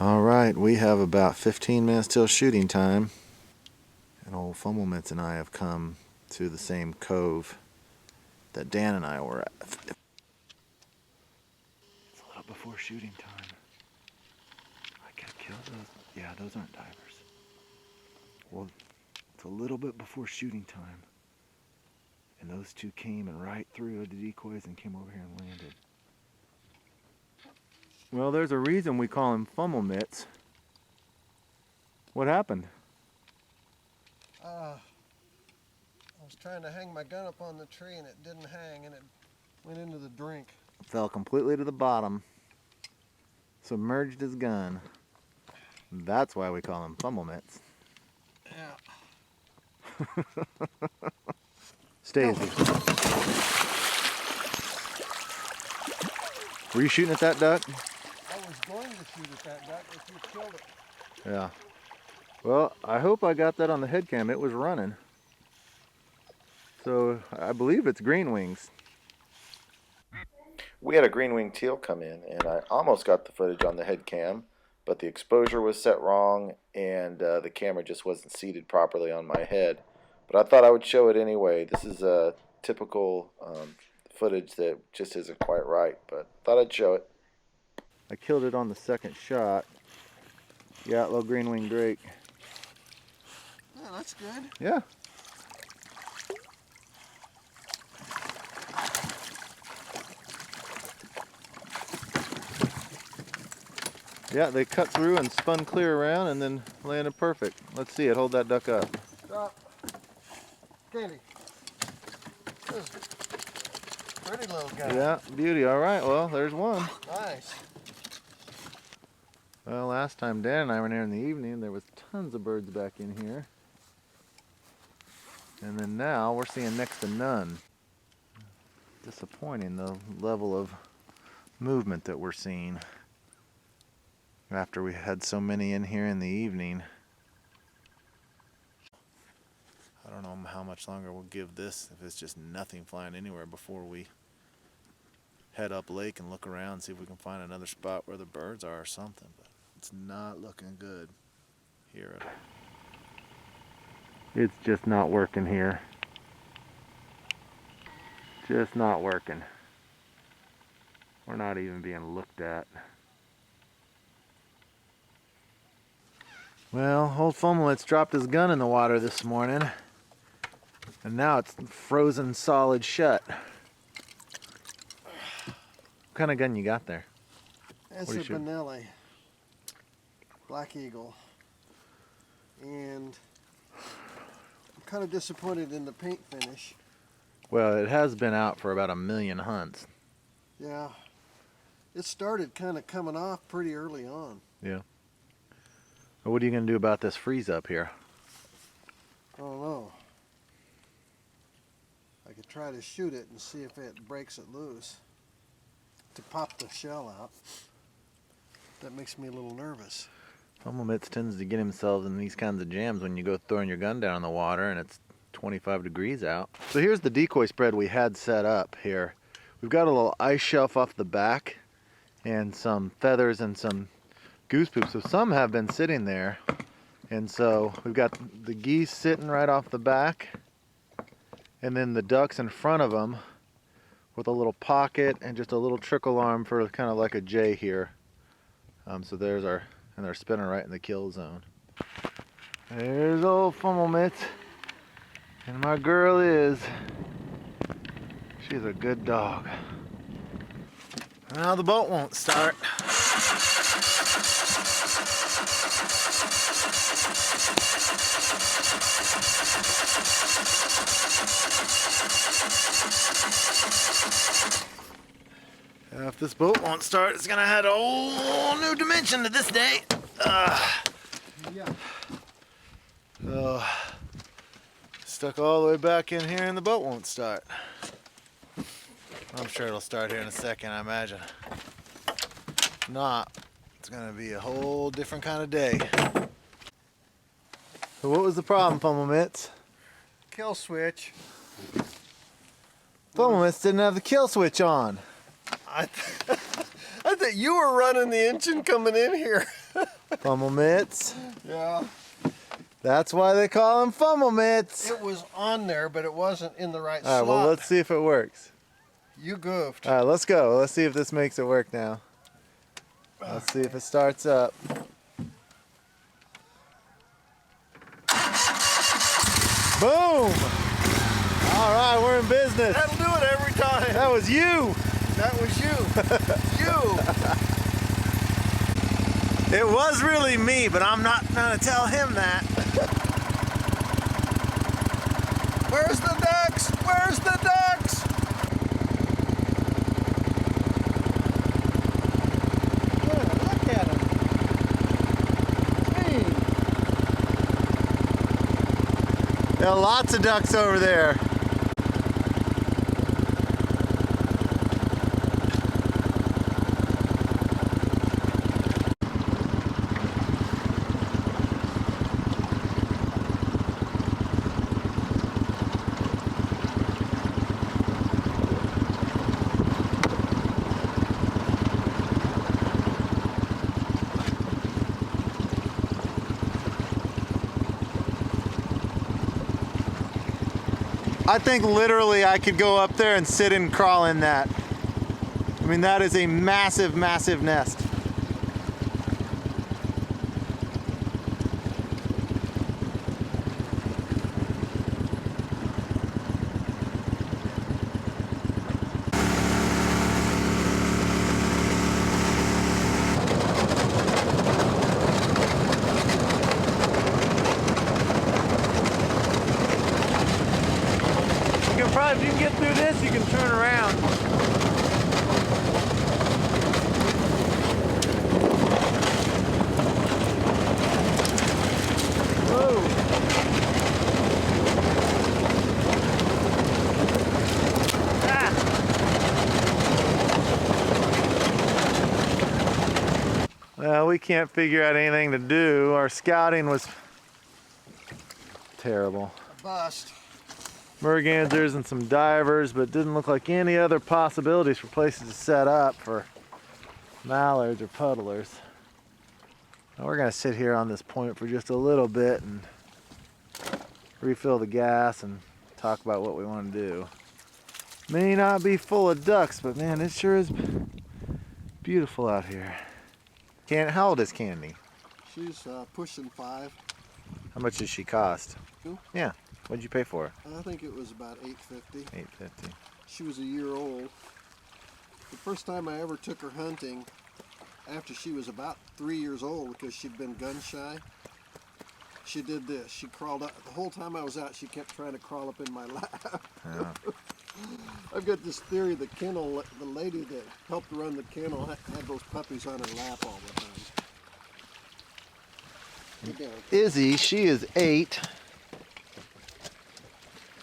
Alright, we have about 15 minutes till shooting time. And old Fumblemitts and I have come to the same cove that Dan and I were at. It's a little before shooting time. I could kill those. Yeah, those aren't divers. Well, it's a little bit before shooting time. And those two came and right through the decoys and came over here and landed. Well, there's a reason we call him Fumblemitts. What happened? I was trying to hang my gun up on the tree and it didn't hang and it went into the drink. Fell completely to the bottom. Submerged his gun. That's why we call him Fumblemitts. Yeah. Stay easy. Were you shooting at that duck? I was going to shoot at that duck if you killed it. Yeah. Well, I hope I got that on the head cam. It was running. So I believe it's green wings. We had a green wing teal come in and I almost got the footage on the head cam, but the exposure was set wrong and the camera just wasn't seated properly on my head. But I thought I would show it anyway. This is a typical footage that just isn't quite right, but thought I'd show it. I killed it on the second shot. Yeah, little green wing drake. Yeah, that's good. Yeah. Yeah, they cut through and spun clear around and then landed perfect. Let's see it. Hold that duck up. Stop. Candy. This is a pretty little guy. Yeah, beauty. All right, well, there's one. Nice. Well, last time Dan and I were in here in the evening, there was tons of birds back in here. And then now we're seeing next to none. Disappointing, the level of movement that we're seeing after we had so many in here in the evening. I don't know how much longer we'll give this if it's just nothing flying anywhere before we head up lake and look around and see if we can find another spot where the birds are or something. But it's not looking good here at all. It's just not working here. Just not working. We're not even being looked at. Well, old Fumblemitts dropped his gun in the water this morning, and now it's frozen solid shut. What kind of gun you got there? That's a Benelli Black Eagle. And I'm kind of disappointed in the paint finish. Well, it has been out for about 1 million hunts. Yeah. It started kind of coming off pretty early on. Yeah. Well, what are you going to do about this freeze up here? I don't know. I could try to shoot it and see if it breaks it loose to pop the shell out. That makes me a little nervous. Fumblemitts tends to get himself in these kinds of jams when you go throwing your gun down in the water and it's 25 degrees out. So here's the decoy spread we had set up here. We've got a little ice shelf off the back and some feathers and some goose poop. So some have been sitting there. And so we've got the geese sitting right off the back and then the ducks in front of them with a little pocket and just a little trickle arm for kind of like a J here. So there's our, and they're spinning right in the kill zone. There's old Fumblemitts. And my girl is, she's a good dog. Now the boat won't start. If this boat won't start, it's gonna add a whole new dimension to this day. Yeah. Stuck all the way back in here and the boat won't start. I'm sure it'll start here in a second, I imagine. If not, it's gonna be a whole different kind of day. So what was the problem, Fumblemitts? Kill switch. Fumblemitts didn't have the kill switch on. I think that you were running the engine coming in here. Fummel mitts. Yeah. That's why they call them fummel mitts. It was on there, but it wasn't in the right All right, slot. well, let's see if it works. You goofed. All right, let's go. Let's see if this makes it work now. Let's see if it starts up. Boom! All right, we're in business. That'll do it every time. That was you. That was you. You. It was really me, but I'm not gonna tell him that. Where's the ducks? Where's the ducks? Yeah, look at them. Hey. There are lots of ducks over there. I think literally I could go up there and sit and crawl in that. I mean, that is a massive, massive nest. If you can get through this, you can turn around. Whoa. Ah. Well, we can't figure out anything to do. Our scouting was terrible. A bust. Mergansers and some divers, but didn't look like any other possibilities for places to set up for mallards or puddlers. Now we're going to sit here on this point for just a little bit and refill the gas and talk about what we want to do. May not be full of ducks, but man, it sure is beautiful out here. How old is Candy? She's pushing 5. How much does she cost? Who? Yeah. What'd you pay for her? I think it was about $8.50. $8.50. She was a year old. The first time I ever took her hunting, after she was about 3 years old, because she'd been gun shy, she did this. She crawled up. The whole time I was out, she kept trying to crawl up in my lap. Yeah. I've got this theory the lady that helped run the kennel had those puppies on her lap all the time. Get down. Izzy, she is 8.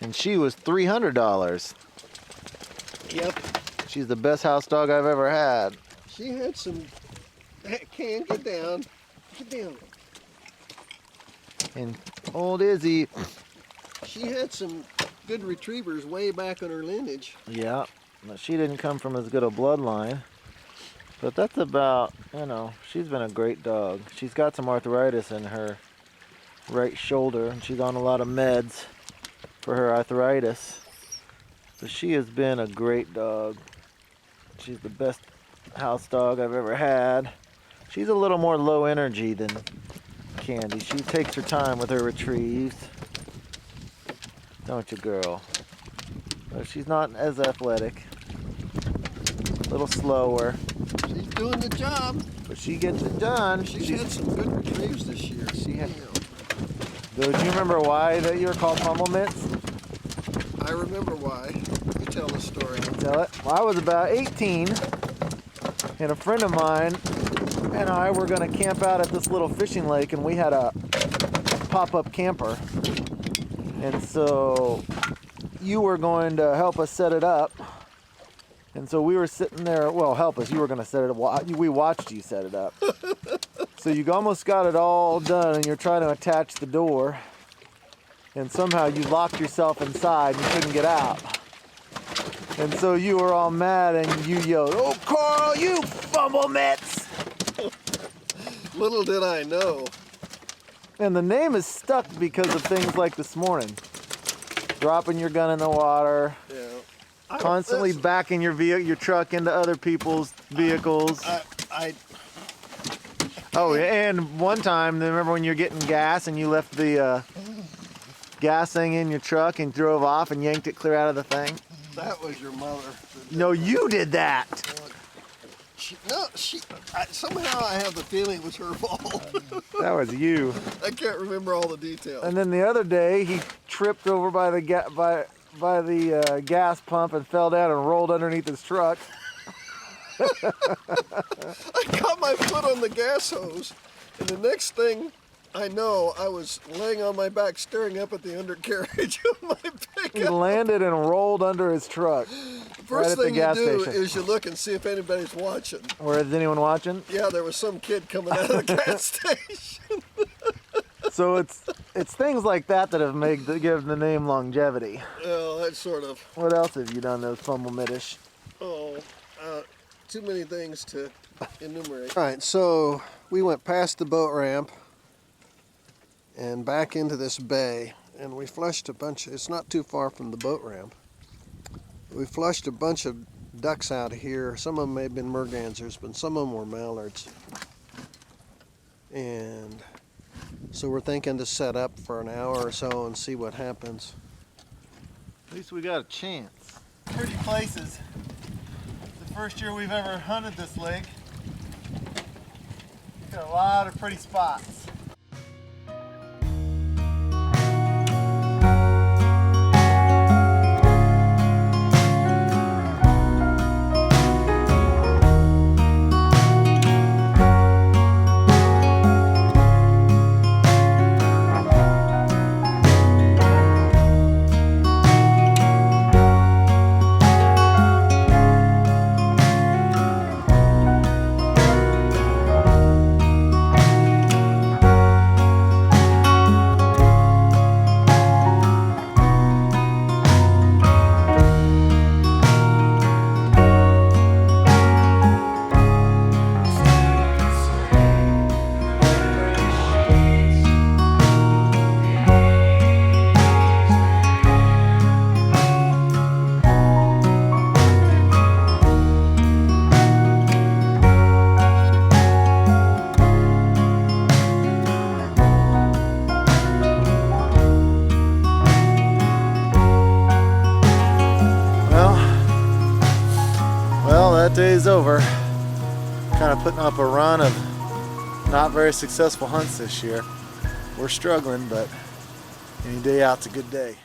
And she was $300. Yep. She's the best house dog I've ever had. She had some. Can get down. Get down. And old Izzy, She had some good retrievers way back in her lineage. yeah, she didn't come from as good a bloodline. But that's about, she's been a great dog. She's got some arthritis in her right shoulder, and she's on a lot of meds for her arthritis. But she has been a great dog. She's the best house dog I've ever had. She's a little more low energy than Candy. She takes her time with her retrieves. Don't you, girl? But she's not as athletic. A little slower. She's doing the job. But she gets it done. She's had some good retrieves this year. She had. Do you remember why that you were called Pummel Mitts? I remember why. You tell the story. Tell it. Well, I was about 18, and a friend of mine and I were going to camp out at this little fishing lake, and we had a pop-up camper. And so you were going to help us set it up. And so we were sitting there, well, help us. You were going to set it up. We watched you set it up. So you almost got it all done, and you're trying to attach the door. And somehow you locked yourself inside and you couldn't get out. And so you were all mad and you yelled, "Oh, Carl, you fumble mitts!" Little did I know. And the name is stuck because of things like this morning. Dropping your gun in the water, Yeah. constantly backing your truck into other people's vehicles. Oh, and one time, remember when you're getting gas and you left the gas thing in your truck and drove off and yanked it clear out of the thing? That was your mother. No, you did that. Somehow I have the feeling it was her fault. That was you. I can't remember all the details. And then the other day, he tripped over by the gas pump and fell down and rolled underneath his truck. I got my foot on the gas hose, and the next thing I know, I was laying on my back staring up at the undercarriage of my pickup. He landed and rolled under his truck. First right thing at the you gas do station. is you look and see if anybody's watching. Or is anyone watching? Yeah, there was some kid coming out of the gas station. So it's things like that that have given the name longevity. Well, that's sort of. What else have you done those fumble middish? Too many things to enumerate. All right, so we went past the boat ramp and back into this bay, and we flushed a bunch. It's not too far from the boat ramp. We flushed a bunch of ducks out here. Some of them may have been mergansers, but some of them were mallards. And so we're thinking to set up for an hour or so and see what happens. At least we got a chance. Pretty places. The first year we've ever hunted this lake. Got a lot of pretty spots. That day's over. Kind of putting up a run of not very successful hunts this year. We're struggling, but any day out's a good day.